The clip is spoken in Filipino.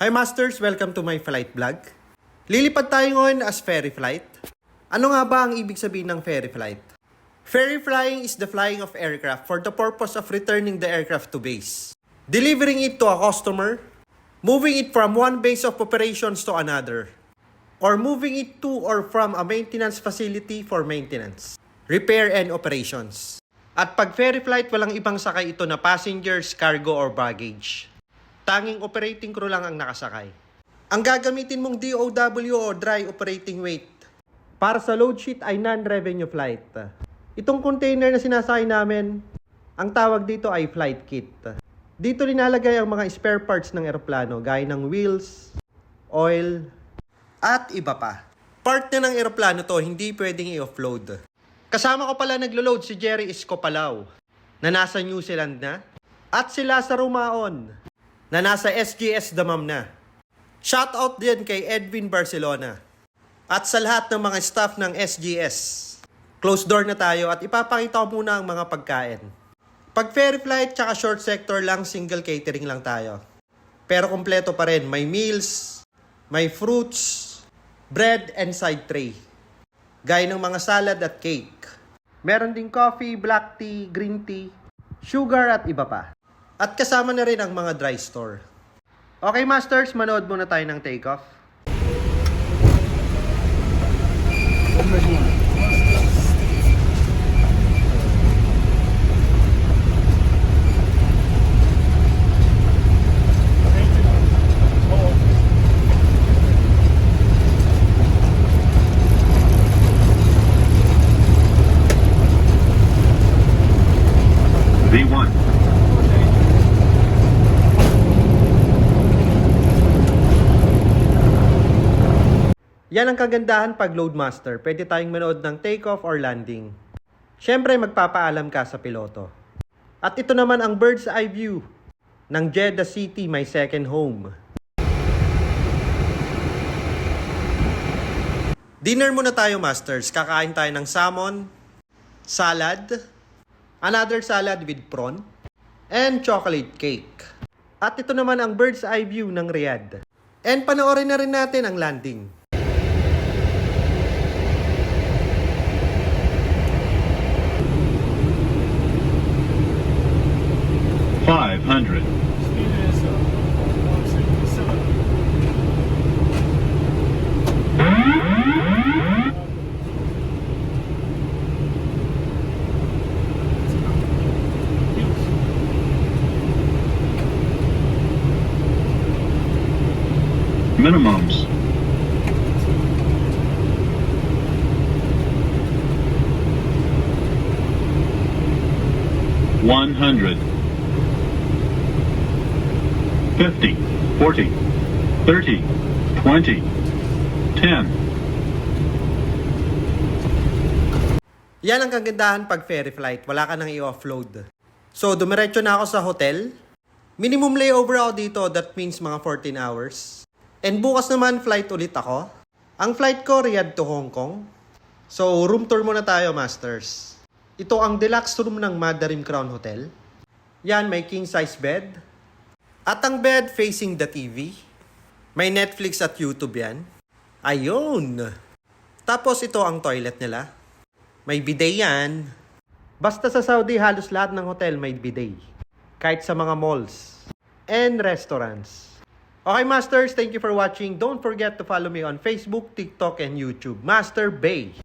Hi Masters! Welcome to my flight vlog. Lilipad tayo ngayon as ferry flight. Ano nga ba ang ibig sabihin ng ferry flight? Ferry flying is the flying of aircraft for the purpose of returning the aircraft to base, delivering it to a customer, moving it from one base of operations to another, or moving it to or from a maintenance facility for maintenance, repair, and operations. At pag ferry flight, walang ibang sakay ito na passengers, cargo, or baggage. Tanging operating crew lang ang nakasakay. Ang gagamitin mong DOW o Dry Operating Weight para sa load sheet ay non-revenue flight. Itong container na sinasakay namin, ang tawag dito ay flight kit. Dito linalagay ang mga spare parts ng eroplano gaya ng wheels, oil, at iba pa. Part na ng eroplano to, hindi pwedeng i-offload. Kasama ko pala naglo-load si Jerry Escopalao na nasa New Zealand na, at si Lazaro Maon na nasa SGS Damam na. Shoutout din kay Edwin Barcelona at sa lahat ng mga staff ng SGS. Close door na tayo at ipapakita ko muna ang mga pagkain. Pag ferry flight tsaka short sector lang, single catering lang tayo. Pero kompleto pa rin, may meals, may fruits, bread and side tray. Gaya ng mga salad at cake. Meron ding coffee, black tea, green tea, sugar at iba pa. At kasama na rin ang mga dry store. Okay Masters, manood muna tayo ng takeoff. V1. Yan ang kagandahan pag Loadmaster. Pwede tayong manood ng takeoff or landing. Siyempre, magpapaalam ka sa piloto. At ito naman ang bird's eye view ng Jeddah City, my second home. Dinner muna tayo, Masters. Kakain tayo ng salmon, salad, another salad with prawn, and chocolate cake. At ito naman ang bird's eye view ng Riyadh. And panoorin na rin natin ang landing. 500. Minimums. $100. 50, 40, 30, 20, 10. Yan ang kagandahan pag ferry flight. Wala ka nang i-offload. So, dumiretso na ako sa hotel. Minimum layover ako dito. That means mga 14 hours. And bukas naman, flight ulit ako. Ang flight ko, Riyadh to Hong Kong. So, room tour muna tayo, Masters. Ito ang deluxe room ng Mandarin Crown Hotel. Yan, may king size bed. At ang bed facing the TV. May Netflix at YouTube yan. Ayun! Tapos ito ang toilet nila. May bidet yan. Basta sa Saudi, halos lahat ng hotel may bidet. Kahit sa mga malls and restaurants. Okay Masters, thank you for watching. Don't forget to follow me on Facebook, TikTok, and YouTube. Master Bay.